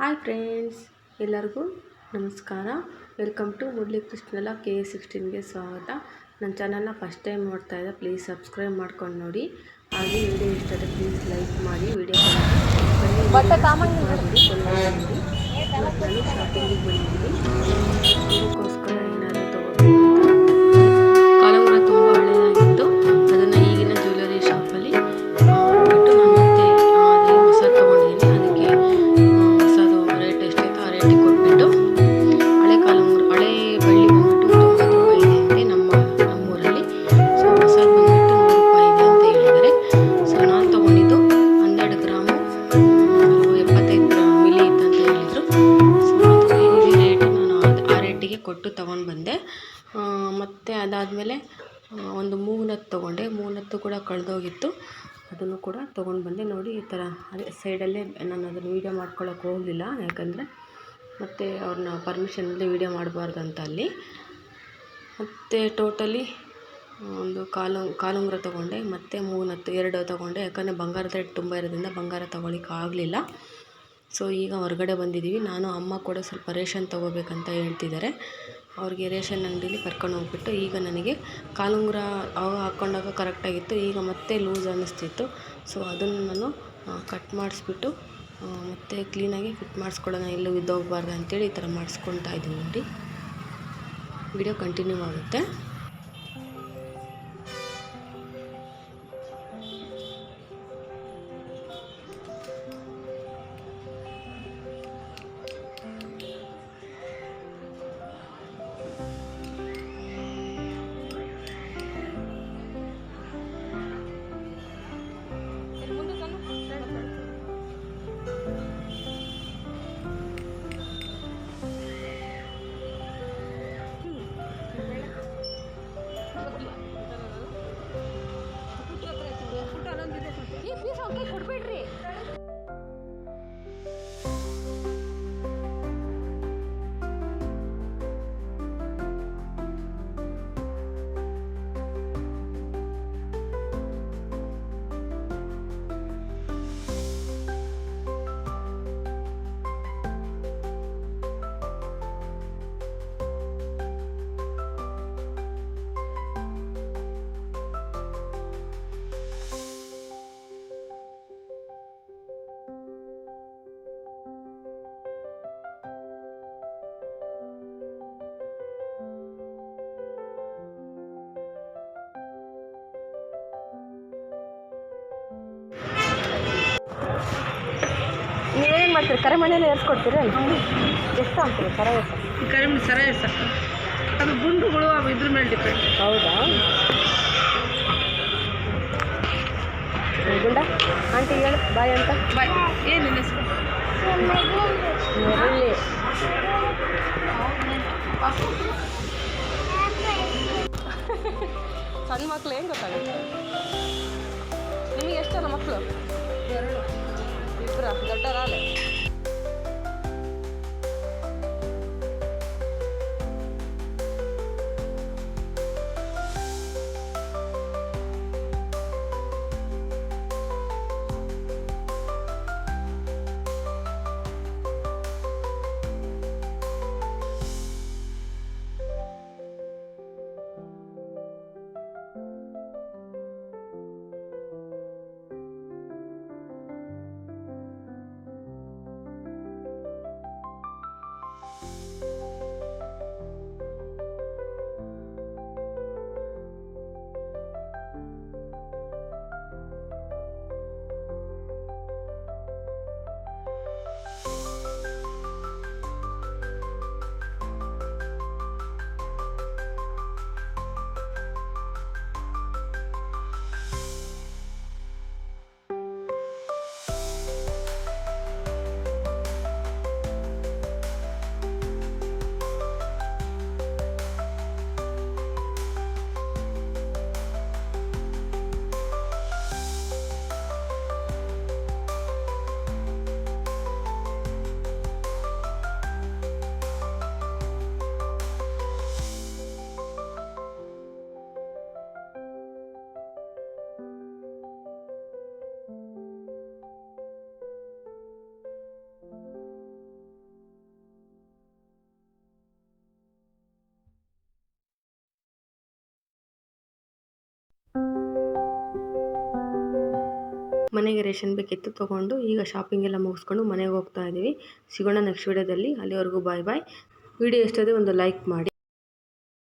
Hi friends, ಎಲ್ಲರಿಗೂ ನಮಸ್ಕಾರ. Welcome to Murali ಕೃಷ್ಣಲ KA16ಗೆ ಸ್ವಾಗತ. ನನ್ನ ಚಾನಲ್ನ ಫಸ್ಟ್ ಟೈಮ್ ನೋಡ್ತಾ ಇದ್ದೆ, ಪ್ಲೀಸ್ ಸಬ್ಸ್ಕ್ರೈಬ್ ಮಾಡ್ಕೊಂಡು ನೋಡಿ. ಹಾಗೆ ವಿಡಿಯೋ ಇಷ್ಟ ಆದರೆ ಪ್ಲೀಸ್ ಲೈಕ್ ಮಾಡಿ. ವಿಡಿಯೋ ಮಾಡಿ ನಾನು ಶಾಪಿಂಗಿಗೆ ಬಂದಿದ್ದೀನಿ. ಅದಕ್ಕೋಸ್ಕರ ಏನಾದರೂ ತೊಗೋಬೇಕು ಅಂತ ಕಾಲಂಗುರ ತುಂಬ ಹಳೆಯದಾಗಿತ್ತು. ಅದನ್ನು ಈಗಿನ ಜ್ಯುವೆಲರಿ ಶಾಪಲ್ಲಿ ಬಿಟ್ಟು ನಾನು ಮತ್ತೆ ಅದೇ ಹೊಸ ತೊಗೊಂಡಿದ್ದೀನಿ. ಅದಕ್ಕೆ ಹೊಸದು ರೇಟ್ ಎಷ್ಟೈತೋ ಆ ರೇಟಿಗೆ ಕೊಟ್ಬಿಟ್ಟು ಹಳೆ ಕಾಲಂಗುರ ಹಳೆ ಬಳ್ಳಿ ಬಂದ್ಬಿಟ್ಟು 90 ರೂಪಾಯಿ ಇದೆ ಅಂತೆ ನಮ್ಮೂರಲ್ಲಿ. ಸೊ ಹೊಸದು ಬಂದ್ಬಿಟ್ಟು 100 ರೂಪಾಯಿ ಇದೆ ಅಂತ ಹೇಳಿದ್ದಾರೆ. ಸೊ ನಾನು ತೊಗೊಂಡಿದ್ದು 12 ಗ್ರಾಮು 75 ಮಿಲಿ ಇತ್ತಂತ ಹೇಳಿದರು. ಸೊ ಅದು ಏನಿದೆ ರೇಟ್ ನಾನು ಆ ರೇಟಿಗೆ ಕೊಟ್ಟು ತೊಗೊಂಡು ಬಂದೆ. ಮತ್ತು ಅದಾದಮೇಲೆ ಒಂದು ಮೂಗ್ನತ್ತು ತೊಗೊಂಡೆ. ಮೂಗ್ನತ್ತು ಕೂಡ ಕಳೆದೋಗಿತ್ತು, ಅದನ್ನು ಕೂಡ ತೊಗೊಂಡು ಬಂದೆ. ನೋಡಿ ಈ ಥರ ಅದೇ ಸೈಡಲ್ಲೇ ನಾನು ಅದನ್ನು ವೀಡಿಯೋ ಮಾಡ್ಕೊಳ್ಳೋಕೆ ಹೋಗಲಿಲ್ಲ, ಯಾಕಂದರೆ ಮತ್ತು ಅವ್ರನ್ನ ಪರ್ಮಿಷನ್ ಇಲ್ಲದೆ ವೀಡಿಯೋ ಮಾಡಬಾರ್ದು ಅಂತ ಅಲ್ಲಿ. ಮತ್ತು ಟೋಟಲಿ ಒಂದು ಕಾಲುಂಗುರ ತೊಗೊಂಡೆ ಮತ್ತು ಮೂಗ್ನತ್ತು 2 ತೊಗೊಂಡೆ. ಯಾಕಂದರೆ ಬಂಗಾರದ ರೇಟ್ ತುಂಬ ಇರೋದ್ರಿಂದ ಬಂಗಾರ ತೊಗೊಳಿಕ್ಕೆ ಆಗಲಿಲ್ಲ. ಸೊ ಈಗ ಹೊರಗಡೆ ಬಂದಿದ್ದೀವಿ. ನಾನು ಅಮ್ಮ ಕೂಡ ಸ್ವಲ್ಪ ರೇಷನ್ ತೊಗೋಬೇಕಂತ ಹೇಳ್ತಿದ್ದಾರೆ. ಅವ್ರಿಗೆ ರೇಷನ್ ಅಂಗಡಿಲಿ ಕರ್ಕೊಂಡು ಹೋಗ್ಬಿಟ್ಟು ಈಗ ನನಗೆ ಕಾಲುಂಗುರ ಅವಾಗ ಹಾಕ್ಕೊಂಡಾಗ ಕರೆಕ್ಟಾಗಿತ್ತು, ಈಗ ಮತ್ತೆ ಲೂಸ್ ಅನ್ನಿಸ್ತಿತ್ತು. ಸೊ ಅದನ್ನು ನಾನು ಕಟ್ ಮಾಡಿಸ್ಬಿಟ್ಟು ಮತ್ತು ಕ್ಲೀನಾಗಿ ಫಿಟ್ ಮಾಡಿಸ್ಕೊಳ್ಳೋಣ, ಎಲ್ಲೂ ಬಿದ್ದೋಗಬಾರ್ದು ಅಂತೇಳಿ ಈ ಥರ ಮಾಡಿಸ್ಕೊಳ್ತಾ ಇದ್ದೀನಿ. ನೋಡಿ, ವಿಡಿಯೋ ಕಂಟಿನ್ಯೂ ಆಗುತ್ತೆ. ಕೊಡ್ಬೇಡ್ರಿ. ನೀವೇನು ಮಾಡ್ತೀರಿ? ಕರೆ ಮನೆಯಲ್ಲೇ ಏರ್ಸ್ಕೊಡ್ತೀರಿ? ಎಷ್ಟು ಅಂತೀರಿ ಕರೆ ಸರ ಸಾಕು. ಅದು ಗುಂಡುಗಳು ಇದ್ರ ಮೇಲೆ ಡಿಪೆಂಡ್. ಹೌದಾ? ಗುಂಡ ಆಂಟಿ ಹೇಳು ಬಾಯ್ ಅಂತ. ಬಾಯ್ ಏನು ನಿನ್ನ ಹೆಸರು? ಸಣ್ಣ ಮಕ್ಳು ಏನು ಗೊತ್ತಾಗುತ್ತೆ ನಿಮಗೆ? ಎಷ್ಟು ಜನ ಮಕ್ಕಳು? 2. ಇಬ್ಬರ ದೊಡ್ಡರಾಲೆ? ಮನೆಗೆ ರೇಷನ್ ಬೇಕಿತ್ತು ತೊಗೊಂಡು ಈಗ ಶಾಪಿಂಗ್ ಎಲ್ಲ ಮುಗಿಸ್ಕೊಂಡು ಮನೆಗೆ ಹೋಗ್ತಾ ಇದ್ದೀವಿ. ಸಿಗೋಣ ನೆಕ್ಸ್ಟ್ ವಿಡಿಯೋದಲ್ಲಿ. ಅಲ್ಲಿವರೆಗೂ ಬಾಯ್ ಬಾಯ್. ವಿಡಿಯೋ ಇಷ್ಟ ಆದರೆ ಒಂದು ಲೈಕ್ ಮಾಡಿ.